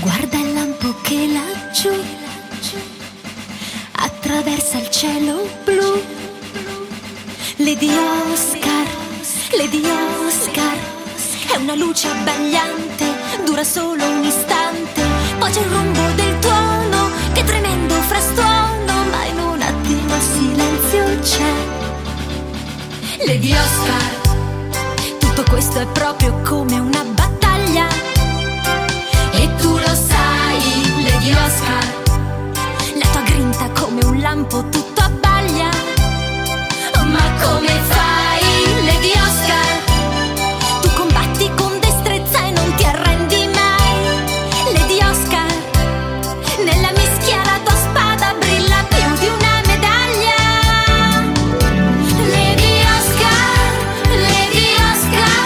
Guarda il lampo che laggiù attraversa il cielo blu. Lady Oscar, Lady Oscar, è una luce abbagliante, dura solo un istante. Poi c'è il rombo del tuono, che tremendo frastuono, ma in un attimo il silenzio c'è. Lady Oscar, tutto questo è proprio come una battaglia, e tu lo sai, Lady Oscar. La tua grinta come un lampo tutto abbaglia. Ma come fai, Lady Oscar? Tu combatti con destrezza e non ti arrendi mai. Lady Oscar, nella mischia la tua spada brilla più di una medaglia. Lady Oscar, Lady Oscar,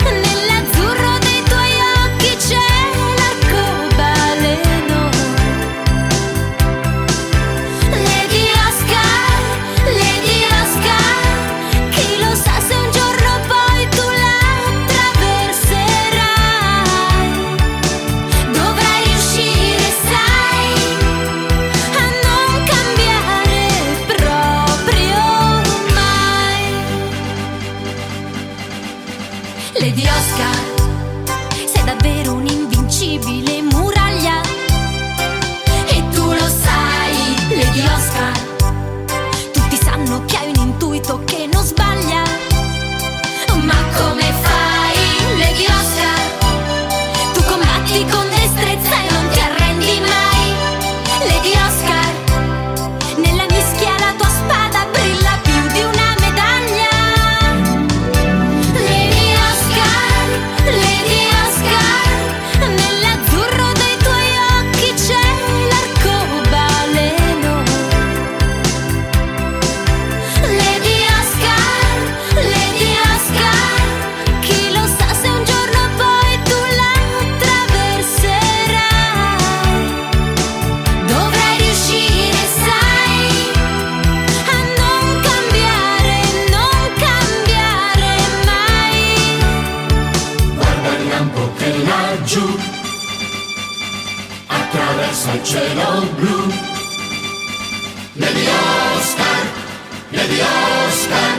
nell'azzurro dei tuoi occhi c'è l'arcobaleno. Lady Oscar, Lady Oscar, chi lo sa se un giorno poi tu la attraverserai. Dovrai riuscire, sai, a non cambiare proprio mai. Lady Oscar, sei davvero un'invincibile muraglia, e tu lo sai, Lady Oscar. Tutti sanno che hai un intuito che non sbaglia. Ma come fai, Lady Oscar? Tu combatti con destrezza e non ti arrendi mai. Lady Oscar, nella mischia la tua spada brilla più di una medaglia. Lady Oscar, Lady Oscar, nell'azzurro dei tuoi occhi c'è l'arcobaleno. Lady Oscar, Lady Oscar, chi lo sa se un giorno poi tu la attraverserai. Dovrai riuscire, sai, a non cambiare mai. Guarda il lampo che laggiù attraversa il cielo blu. Lady Oscar, Lady Oscar,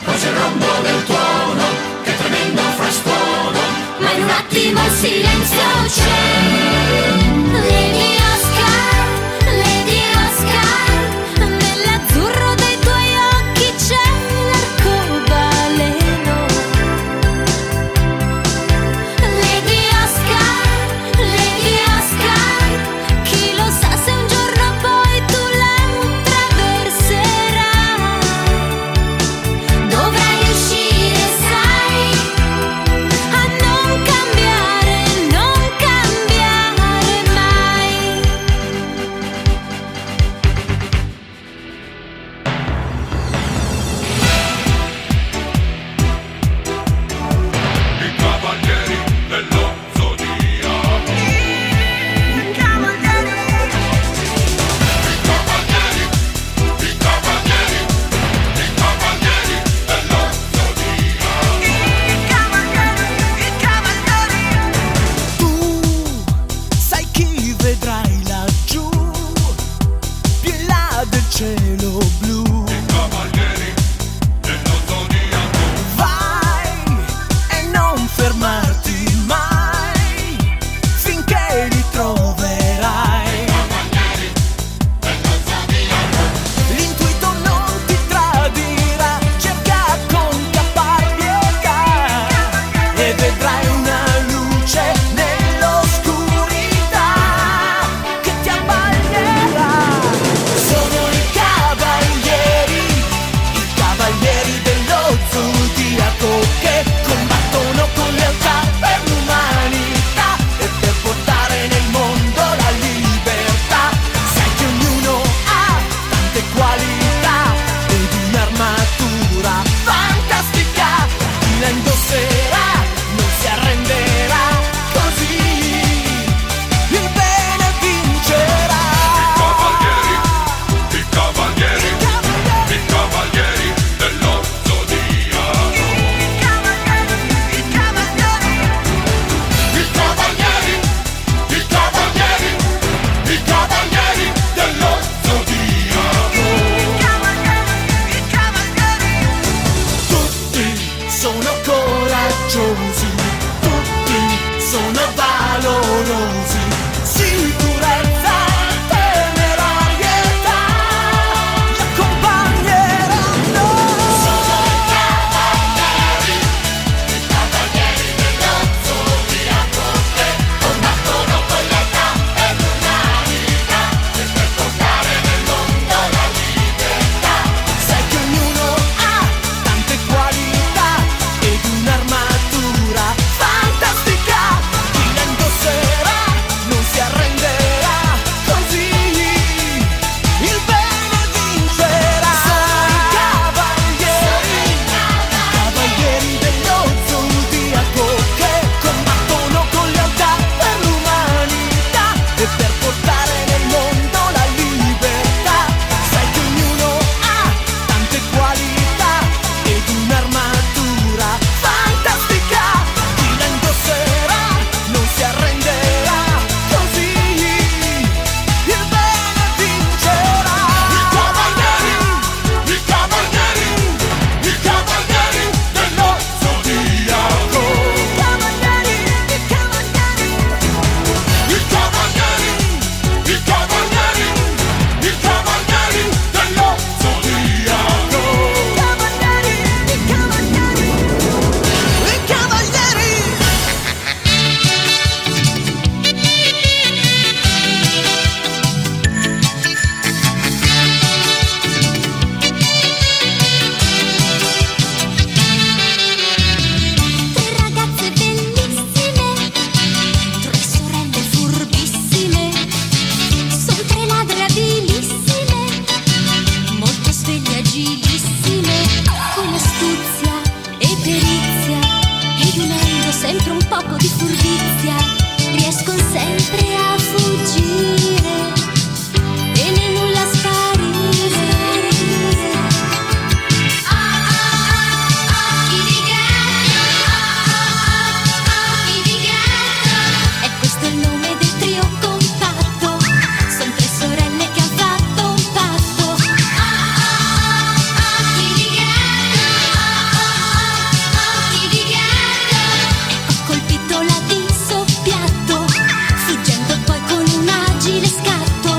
poi c'è il rombo del tuono, che tremendo frastuono, Ma in un attimo il silenzio c'è. Lady Oscar, Lady Oscar, nell'azzurro dei tuoi occhi c'è l'arcobaleno. Lady Oscar, Lady Oscar, chi lo sa se un giorno poi tu la attraverserai. Dovrai riuscire, sai, a non cambiare mai. altissime, con astuzia e perizia, ed unendo sempre un poco di furbizia, riescono sempre a fuggire e nel nulla sparire. Occhi di gatto, occhi di gatto. E questo è il nome del trio compatto. Son tre sorelle che han fatto un patto. Occhi di gatto, occhi di gatto. E ho colpito la di soppiatto, fuggendo poi con un agile scatto.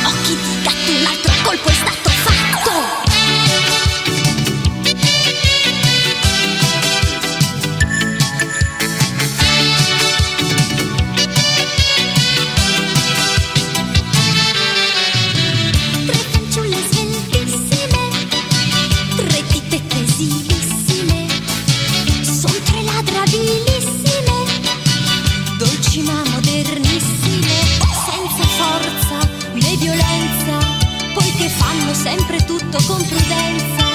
Occhi di gatto, un altro colpo è stato fatto. Tre fanciulle sveltissime, tre titette esilissime, son tre ladrabilissime, dolci ma modernissime, senza forza né violenza, poiché fanno sempre tutto con prudenza.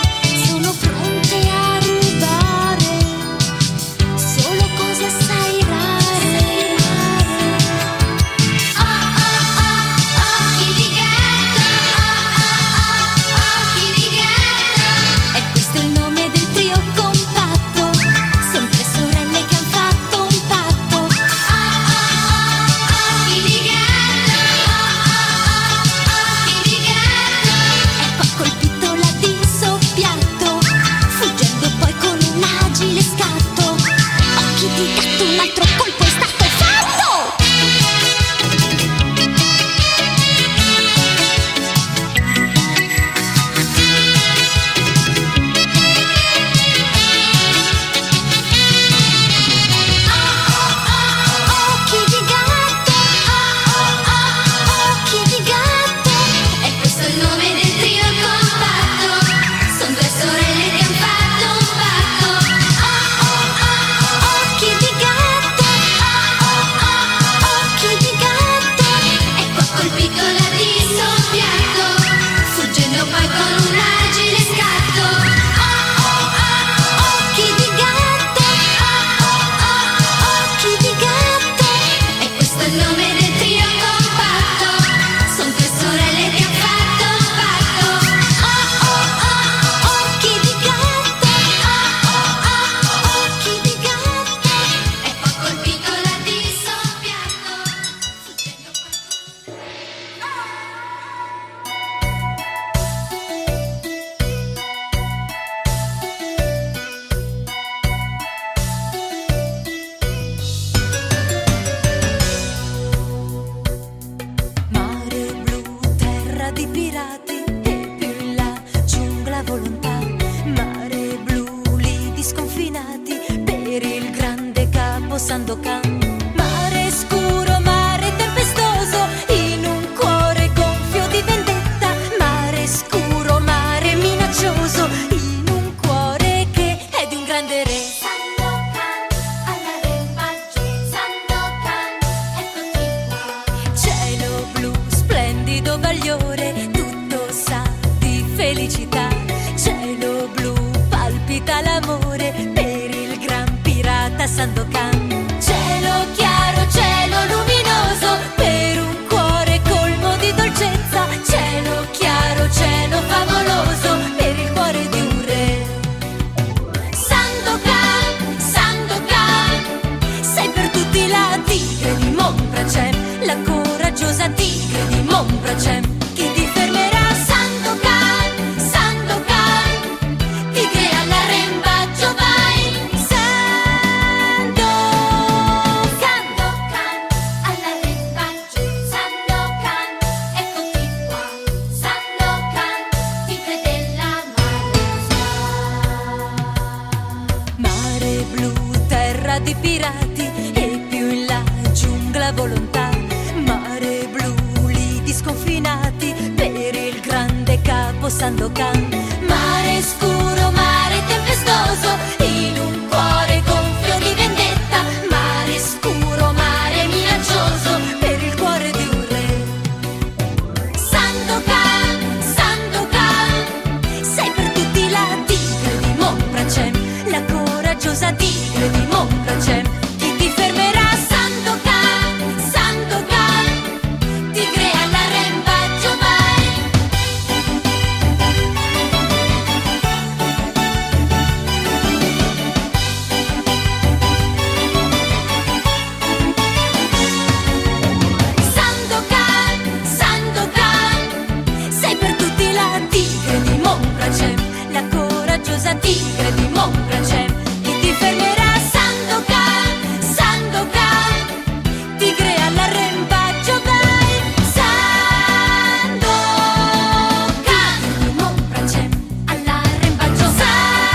Sono pronte a rubare solo cose assai rare. Occhi di gatto, occhi di gatto. E questo è il nome del trio compatto. Son tre sorelle che han fatto un patto. Occhi di gatto, occhi di gatto. E poi ho colpito la di soppiatto, fuggendo poi con un agile scatto. Occhi di gatto, un altro colpo è stato fatto. Occhi di gatto, occhi di gatto. E questo è il nome del trio compatto. Son tre sorelle che han fatto un patto. Occhi di gatto, occhi di gatto. E poi ho colpito la di soppiatto, fuggendo poi con un agile scatto. Occhi di gatto, occhi di gatto. E questo è il nome del trio compatto. Son tre sorelle che han fatto un patto. Occhi di gatto, occhi di gatto. E poi ho colpito la di soppiatto, fuggendo poi Mare blu, terra di pirati, e più in là giungla volontà. Mare blu, lidi sconfinati, per il grande capo Sandokan. Mare scuro, mare tempestoso, in un cuore gonfio di vendetta. Mare scuro, mare minaccioso, in un cuore che è di un grande re. Sandokan, all'aremba giù, Sandokan, eccoti qua. Cielo blu, splendido bagliore, tutto sa di felicità. Cielo blu, palpita l'amore per il gran pirata Sandokan. Cielo chiaro, cielo luminoso, per un cuore colmo di dolcezza. Cielo chiaro, cielo favoloso, per il cuore di un re. Sandokan, Sandokan, sei per tutti la tigre di Monpracem, la coraggiosa tigre di Monpracem. Chi ti fermerà? Sandokan, Sandokan, tigre all'arrembaggio vai. Sandokan, Sandokan, all'arrembaggio, Sandokan, eccoti qua. Sandokan, tigre della mare. Mare blu, terra di pirati, e più in là giungla volontà. Mare blu, lidi sconfinati, per il grande capo Sandokan. Mare scuro, mare tempestoso, in un cuore gonfio di vendetta. Mare scuro, mare minaccioso, per il cuore di un re. Sandokan, Sandokan, sei per tutti tigre di Montrachet che ti fermerà. Sandokan, Sandokan, tigre all'arrembaggio vai. Sandokan di Montrachet all'arrembaggio. Sandokan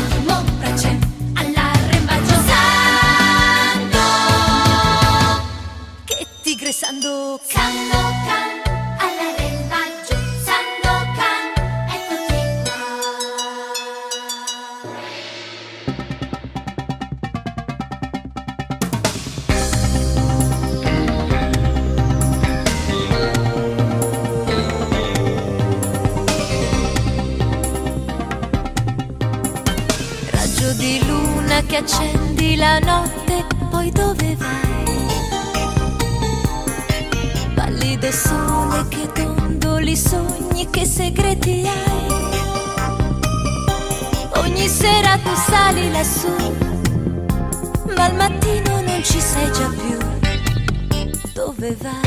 di Montrachet all'arrembaggio. Che tigre Sandokan. Sandokan all'arrembaggio. Sandokan, eccoti qua. Raggio di luna che accendi la notte, poi dove vai? Pallido sole che dondoli sogni, che segreti hai? Ogni sera tu sali lassù, ma al mattino non ci sei già più. Dove vai?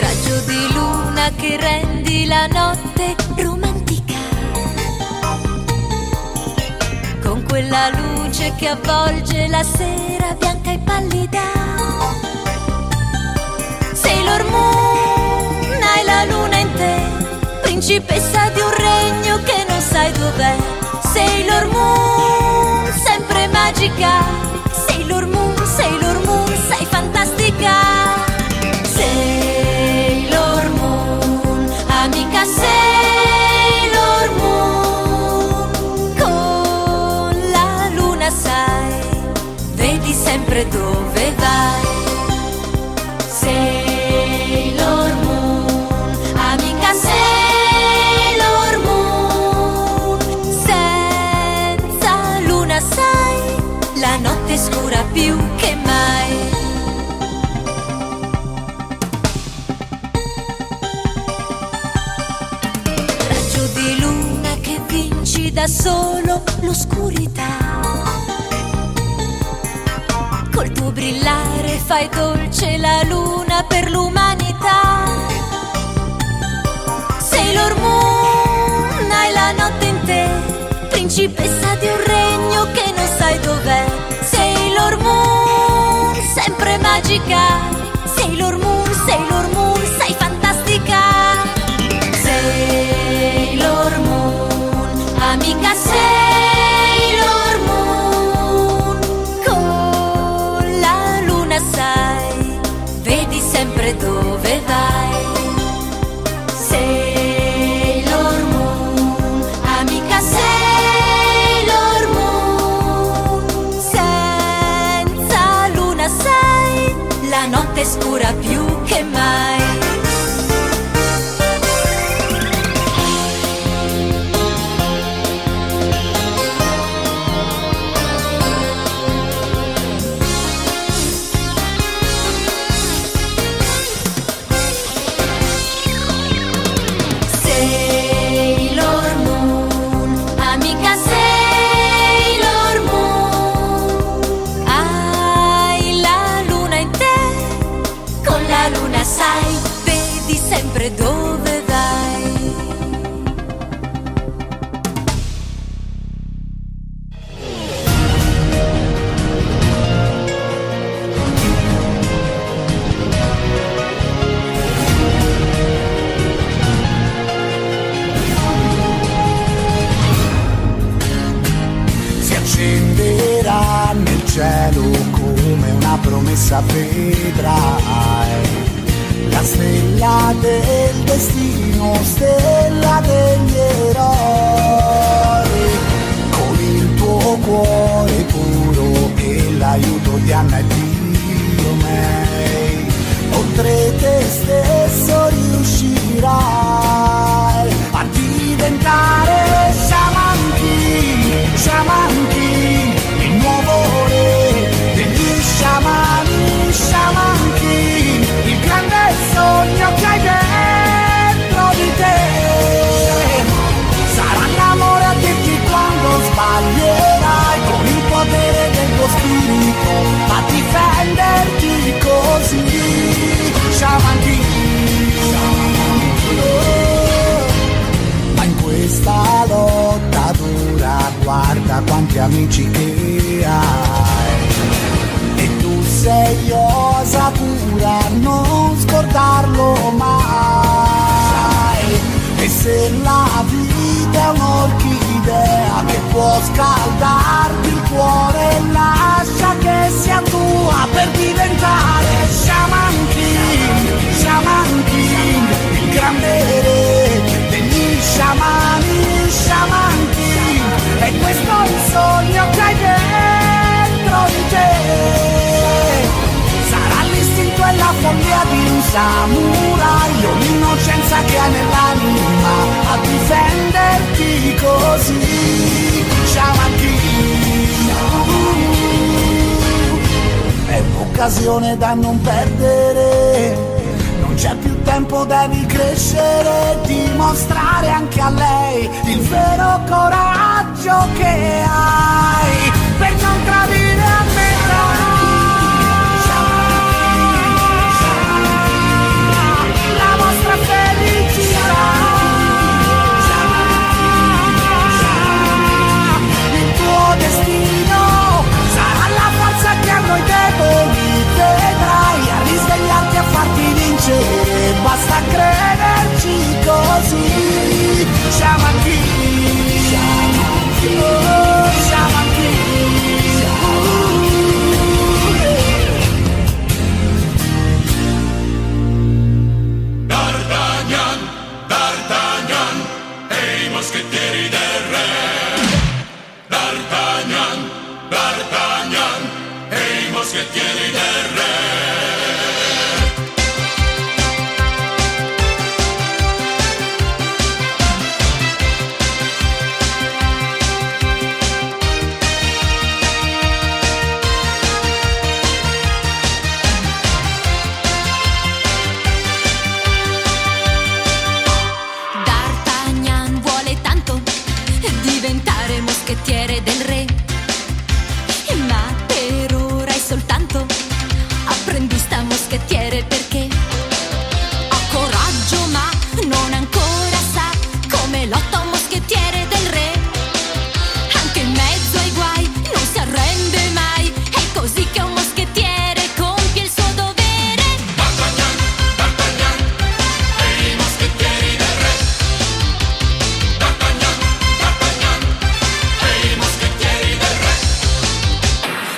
Raggio di luna che rendi la notte romantica, con quella luce che avvolge la sera bianca e pallida. Sailor Moon, hai la luna in te, principessa di un regno che non sai dov'è. Sailor Moon, sempre magica. Sailor Moon, sei fantastica. Sailor Moon, amica Sailor Moon, con la luna sai, vedi sempre dove vai. Sailor Moon, amica Sailor Moon, senza luna sai, la notte è scura più che mai. Raggio di luna che vinci da solo l'oscurità, col tuo brillare fai dolce la luna per l'umanità. Sailor Moon, hai la notte in te, principessa di un regno che non sai dov'è. Sailor Moon, sempre magica. Sailor Moon, sei fantastica. Sailor Moon, amica Sailor Moon, con la luna sai, vedi sempre dove vai. Sailor Moon, amica Sailor Moon, senza luna sai, la notte è scura più che mai. Sailor Moon, amica Sailor Moon, hai la luna in te, con la luna sai, vedi sempre dove vai. Si accenderà nel cielo come una promessa, vedrai la stella del destino, stella degli eroi, con il tuo cuore puro e l'aiuto di Anna e Diomei. Oltre te stesso riuscirai a diventare Shaman King, Shaman King, il nuovo re degli sciamani, Shaman King, il grande sogno che hai dentro. amici che hai. E tu sei Osakura, non scordarlo mai. E se la vita è un'orchidea che può scaldarti il cuore, lascia che sia tua per diventare Shaman King, Shaman King, il grande re degli sciamani, Shaman King. E questo è il sogno che hai dentro di te. Sarà l'istinto e la follia di un samurai, o l'innocenza che hai nell'anima a difenderti così. Shaman King, è un'occasione da non perdere. Non c'è più tempo, devi crescere, dimostrare anche a lei il vero coraggio che hai per non tradire a metà la vostra felicità. Il tuo destino sarà la forza che a noi deboli vedrai a risvegliarti, a farti vincere, basta crederci così. Shaman King, oh, Shaman King, D'Artagnan, D'Artagnan, e i moschettieri del re. D'Artagnan, D'Artagnan, e i moschettieri del re. D'Artagnan vuole tanto diventare moschettiere del re, ma per ora è soltanto apprendista moschettiere, perché ha coraggio ma non ancora sa come lotta un moschettiere del re. Anche in mezzo ai guai non si arrende mai, è così che un moschettiere compie il suo dovere. D'Artagnan, D'Artagnan, e i moschettieri del re. D'Artagnan, D'Artagnan, e i moschettieri del re.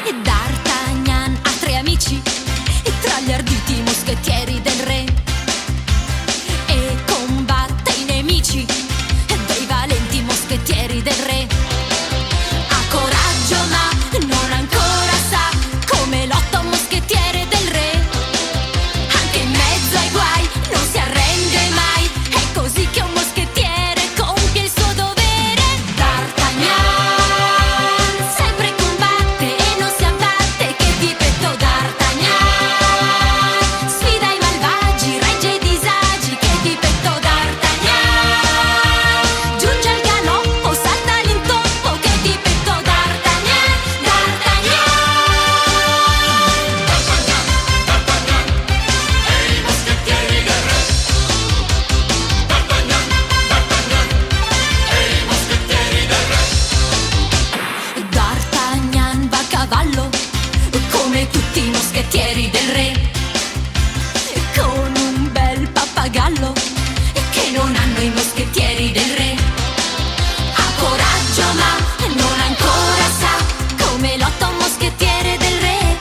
E D'Artagnan ha tre amici tra gli arditi moschettieri del re, e combatte i nemici dei valenti moschettieri del re. Ha coraggio ma non ancora sa come lotta un moschettiere del re. Anche in mezzo ai guai non si arrende mai, è così che un moschettiere compie il suo dovere. D'Artagnan sempre combatte e non si abbatte, che di petto D'Artagnan sfida i malvagi, regge i disagi, che di petto D'Artagnan giunge al galoppo, salta l'intoppo, che di petto D'Artagnan, D'Artagnan. D'Artagnan, D'Artagnan, e i moschettieri del re. D'Artagnan, D'Artagnan, e i moschettieri del re. D'Artagnan va a cavallo come tutti i moschettieri del re, con un bel pappagallo che non hanno i moschettieri del re. Ha coraggio ma non ancora sa come lotta un moschettiere del re.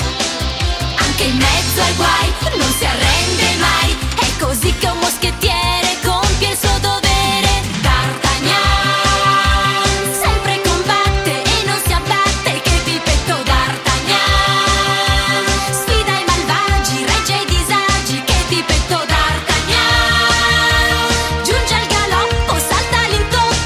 Anche in mezzo ai guai non si arrende mai, è così che un moschettiere compie il suo dovere. D'Artagnan sempre combatte e non si abbatte, che di petto D'Artagnan sfida i malvagi, regge i disagi, che di petto D'Artagnan giunge al galoppo, salta l'intoppo,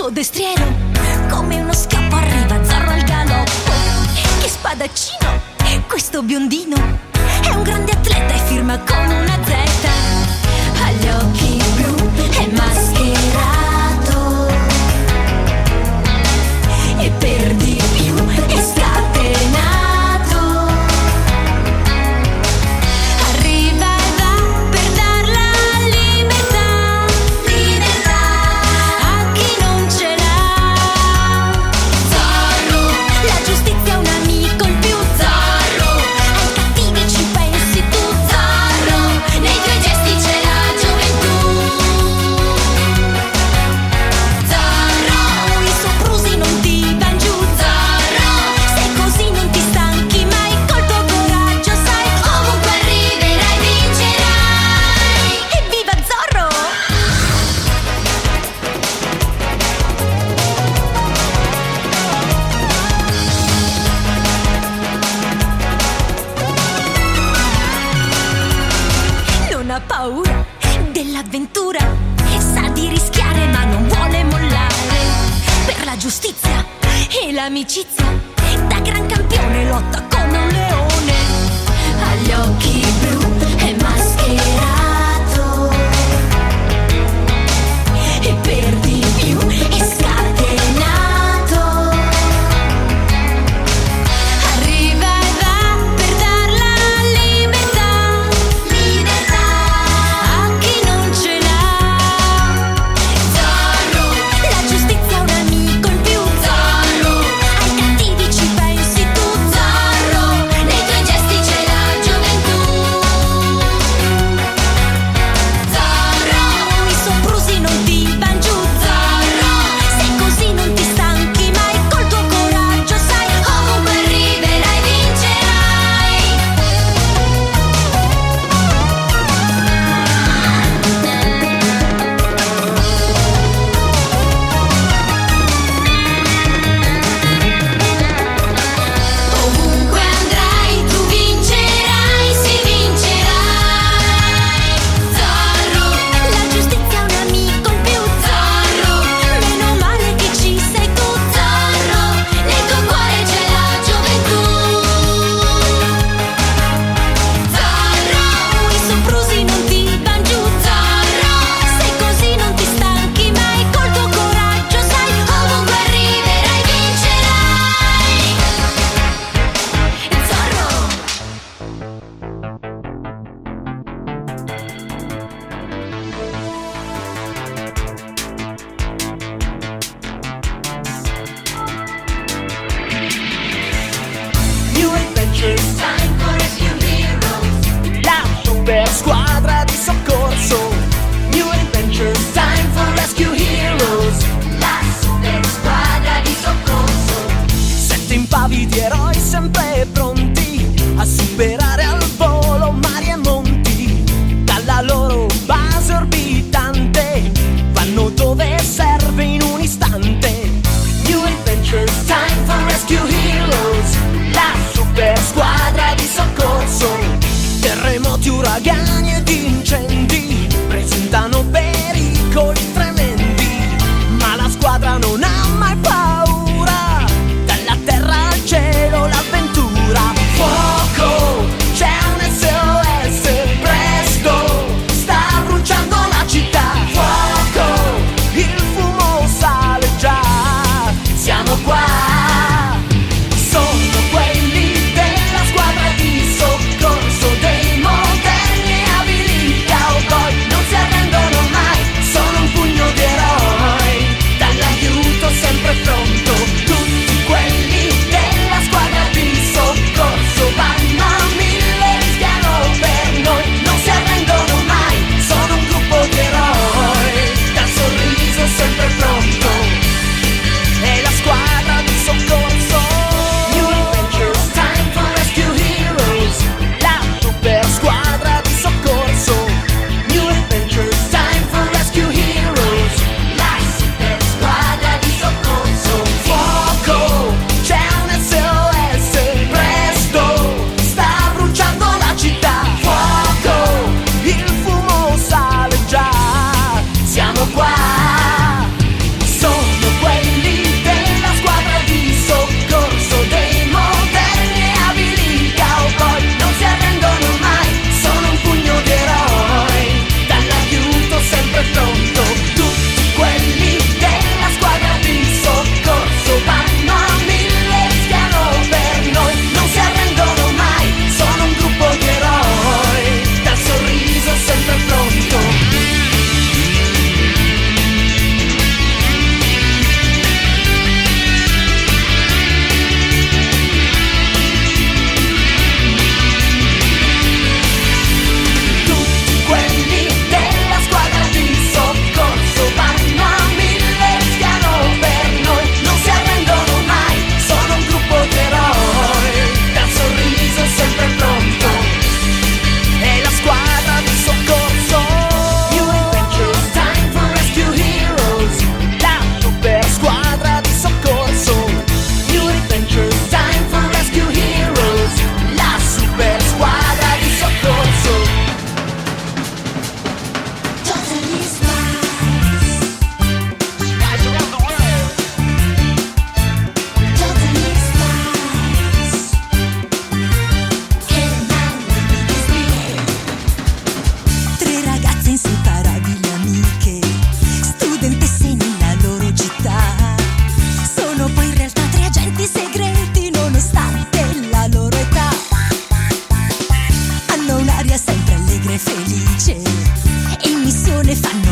bravo destriero, come uno schioppo arriva Zorro al galoppo. Che spadaccino, questo biondino, è un grande atleta e firma con una Z. Ha gli occhi blu, è mascherato e per di più è scatenato. Arriva e va per dar la libertà, libertà a chi non ce l'ha. Zorro, la giustizia è un amico in più. Zorro, ai cattivi ci pensi tu. Zorro, nei tuoi gesti c'è la gioventù. Zorro, i soprusi non ti van giù. Zorro, sei così non ti stanchi mai. Col tuo coraggio sai, ovunque arriverai vincerai. Evviva Zorro! Non ha paura dell'avventura, sa di rischiare ma non vuole mollare. Per la giustizia e l'amicizia, da gran campione lotta come un leone. Ha gli occhi blu, è mascherato e per di più è scatenato. Arriva e va per dar la libertà, libertà a chi non ce l'ha. Zorro, la giustizia è un amico in più. Zorro, ai cattivi ci pensi tu. Zorro, nei tuoi gesti c'è la gioventù.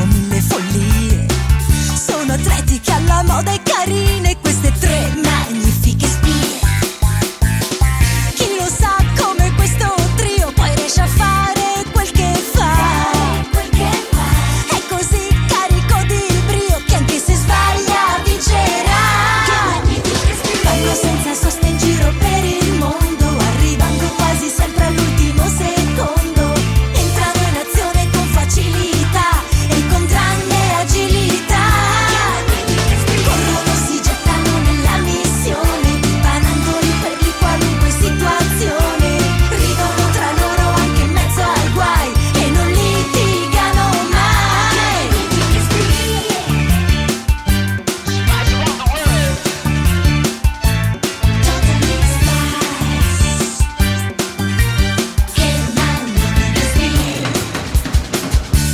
fanno mille follie. Sono atletiche alla moda e carine queste tre magnifiche spie. Chi lo sa come questo trio poi riesce a fare quel che fa. È così carico di brio che anche se sbaglia vincerà. Vanno senza sosta in giro per il mondo, arrivando quasi sempre all'ultimo secondo. Entrano in azione con facilità e con grande agilità. Corrono, si gettano nella missione, dipanandoli per di qualunque situazione. Ridono tra loro anche in mezzo ai guai e non litigano mai.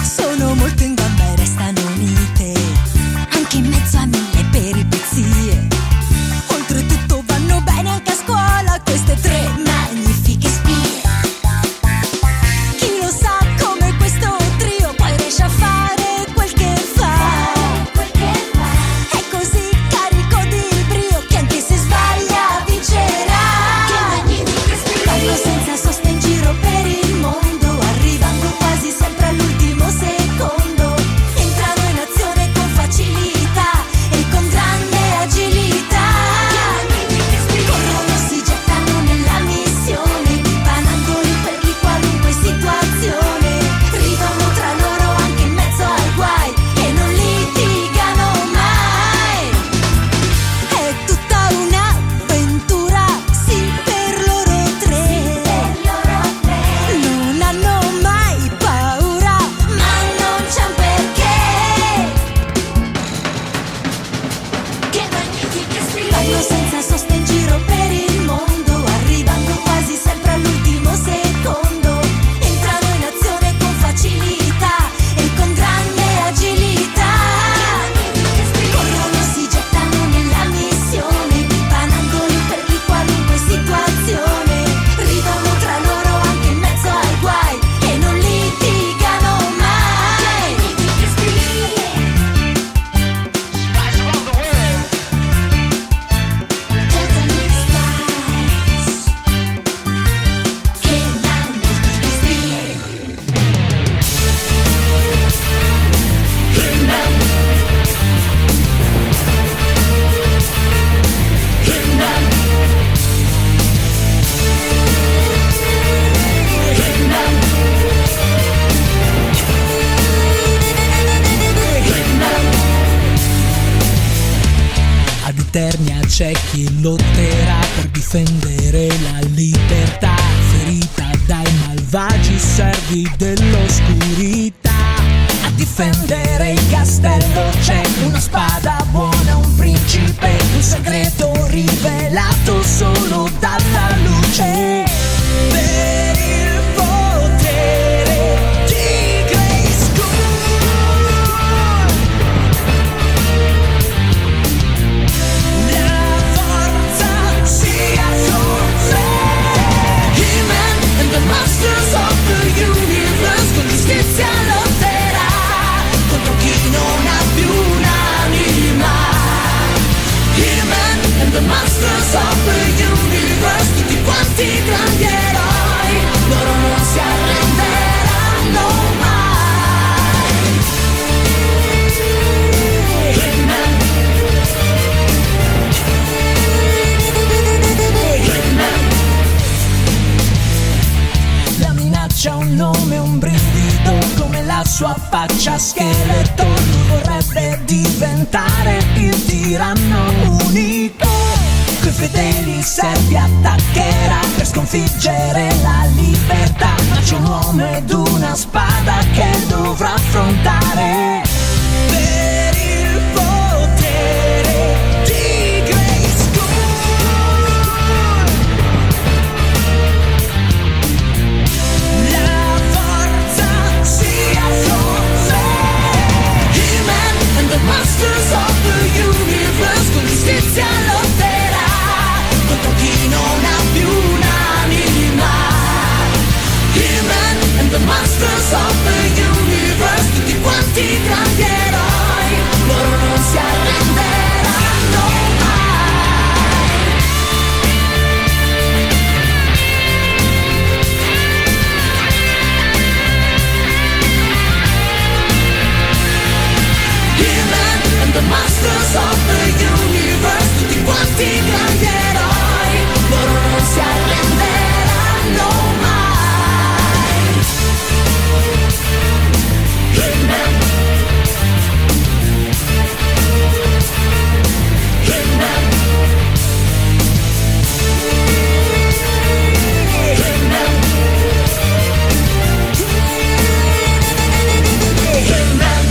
Sono molto in gamba e restano unite, anche in mezzo a mille peripezie. Oltretutto vanno bene anche a scuola queste tre magnifiche spie. Chi lo sa come questo trio poi riesce a fare quel che fa. È così carico di brio che anche se sbaglia vincerà. Vanno senza sosta in giro per il mondo, arrivando quasi sempre all'ultimo secondo. Entrano in azione con facilità e con grande agilità. Corrono, si gettano nella missione, dipanandoli per di qualunque situazione. Ridono tra loro anche in mezzo ai guai e non litigano mai. È tutta un'avventura, sì, per loro tre. Non hanno mai paura, ma non c'è un perché. Che magnifiche spie. Vanno senza sosta in giro per il mondo, arrivando quasi sempre all'ultimo secondo. Entrano in azione con facilità e con grande agilità. Corrono, si gettano nella missione, dipanandoli per di qualunque situazione. Ridono tra loro anche in mezzo ai guai e non litigano mai. Ad Eternia c'è chi lotterà per difendere la libertà, ferita dai malvagi servi dell'oscurità. A difendere il castello c'è una spada buona, un principe, un segreto rivelato solo dalla luce. Per il potere di Grayskull, la forza sia con te. He-Man and the Masters of the Universe, con giustizia lotterà contro chi non ha più un'anima. He-Man and the Masters of the Universe, tutti quanti grandi eroi, loro non si arrenderanno mai. He-Man, He-Man. La minaccia ha un nome, un brivido come la sua faccia scheletro. Lui vorrebbe diventare il tiranno unico. Coi fedeli servi attaccherà per sconfiggere la libertà. Ma c'è un uomo ed una spada che dovrà affrontare. Per il potere di Grayskull, la forza sia con te. He-Man and the Masters of the Universe, con giustizia lotterà contro chi non ha più un'anima. He-Man and the Masters of the Universe, tutti quanti Masters of the Universe, tutti quanti grandi eroi, loro non si arrenderanno mai. He-Man, He-Man, He-Man, He-Man.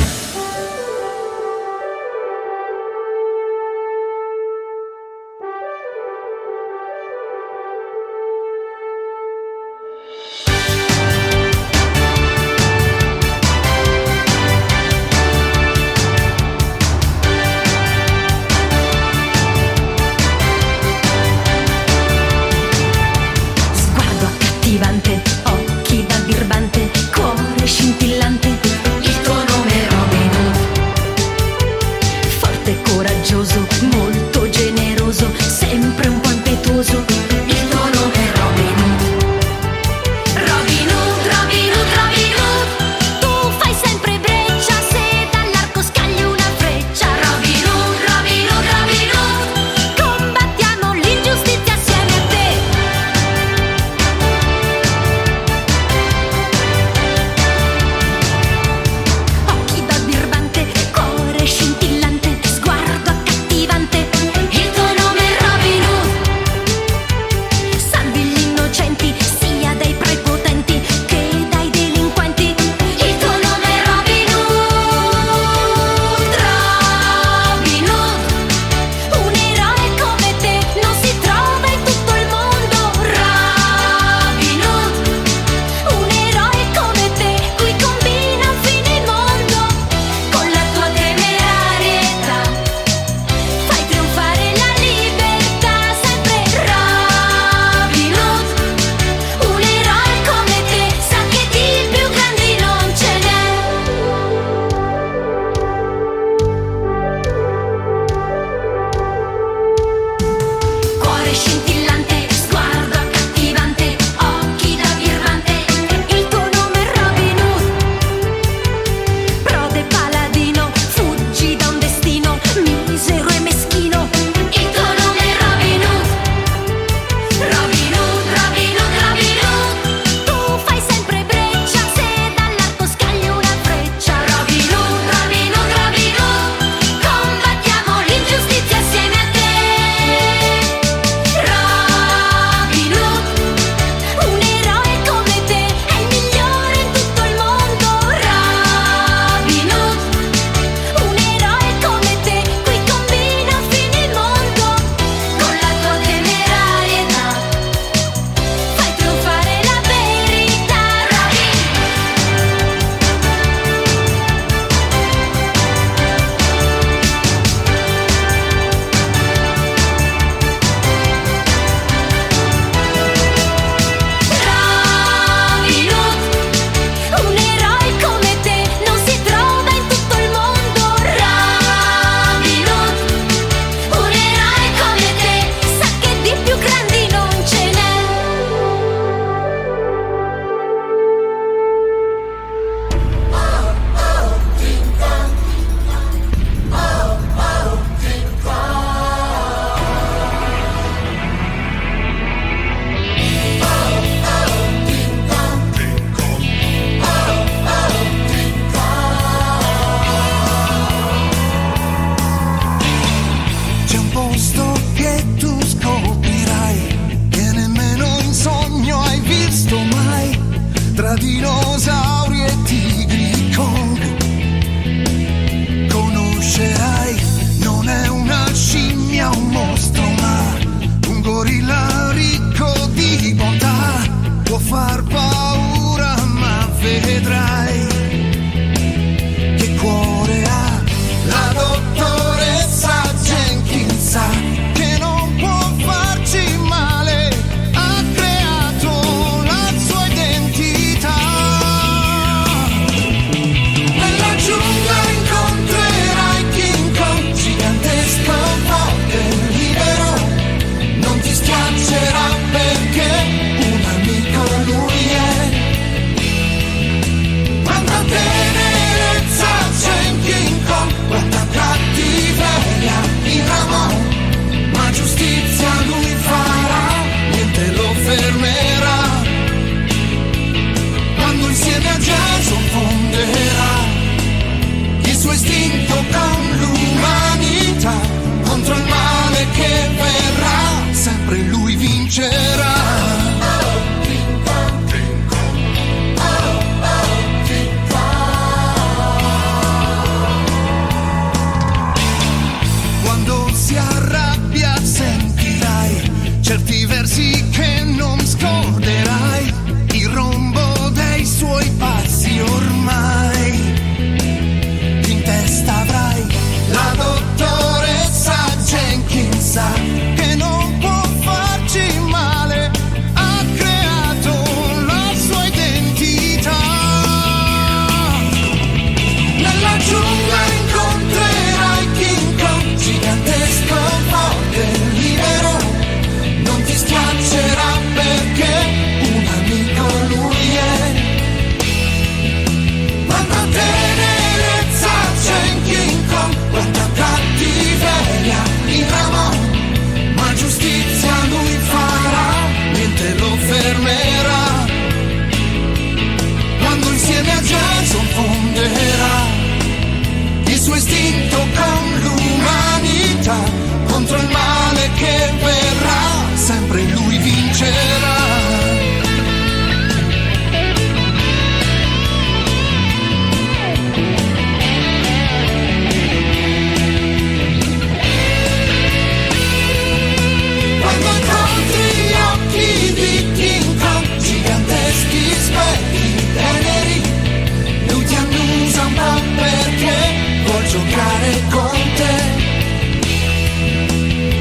giocare con te.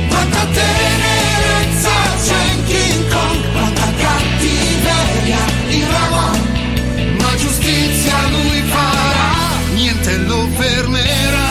Quanta tenerezza c'è in King Kong, quanta cattiveria in Ramon, ma giustizia lui farà, niente lo fermerà.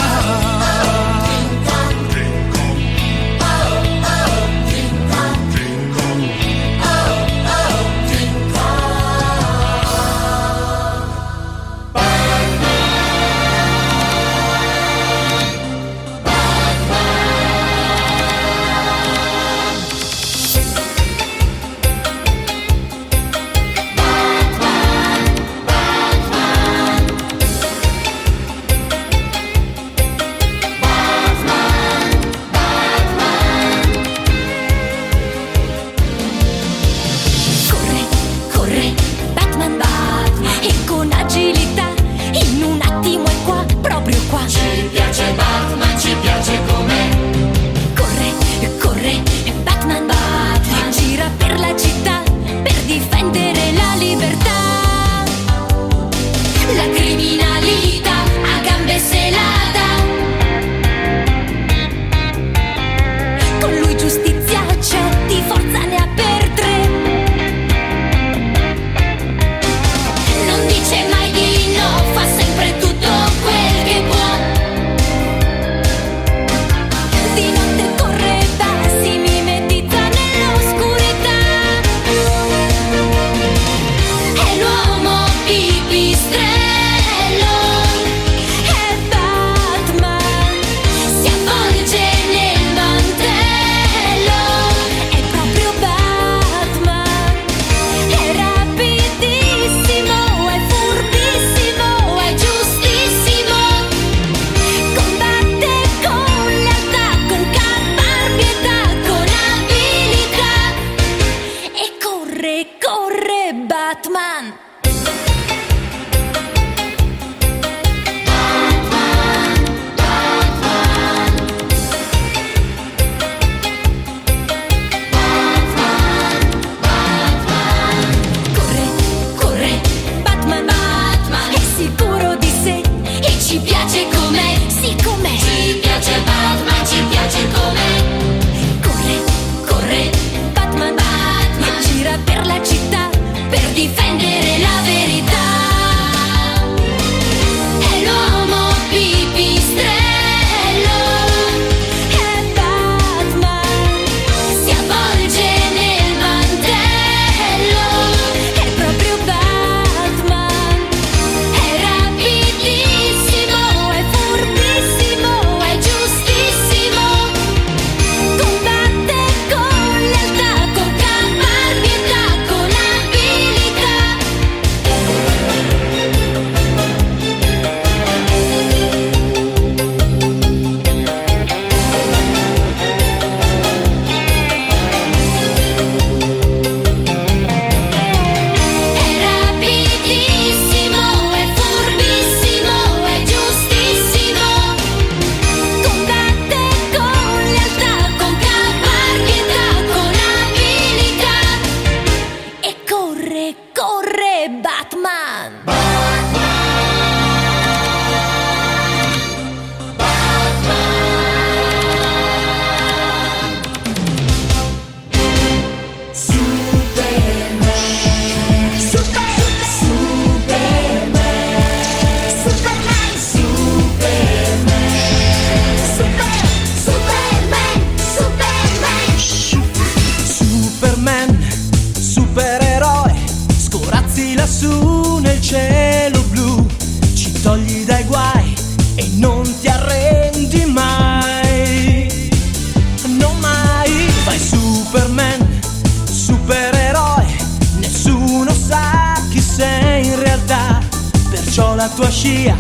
La tua scia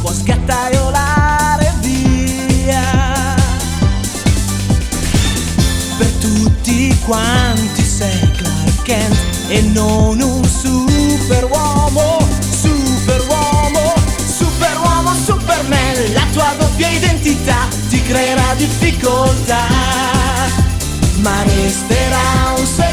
può sgattaiolare via. Per tutti quanti sei Clark Kent e non un superuomo, superuomo, superuomo, Superman. La tua doppia identità ti creerà difficoltà, ma resterà un segreto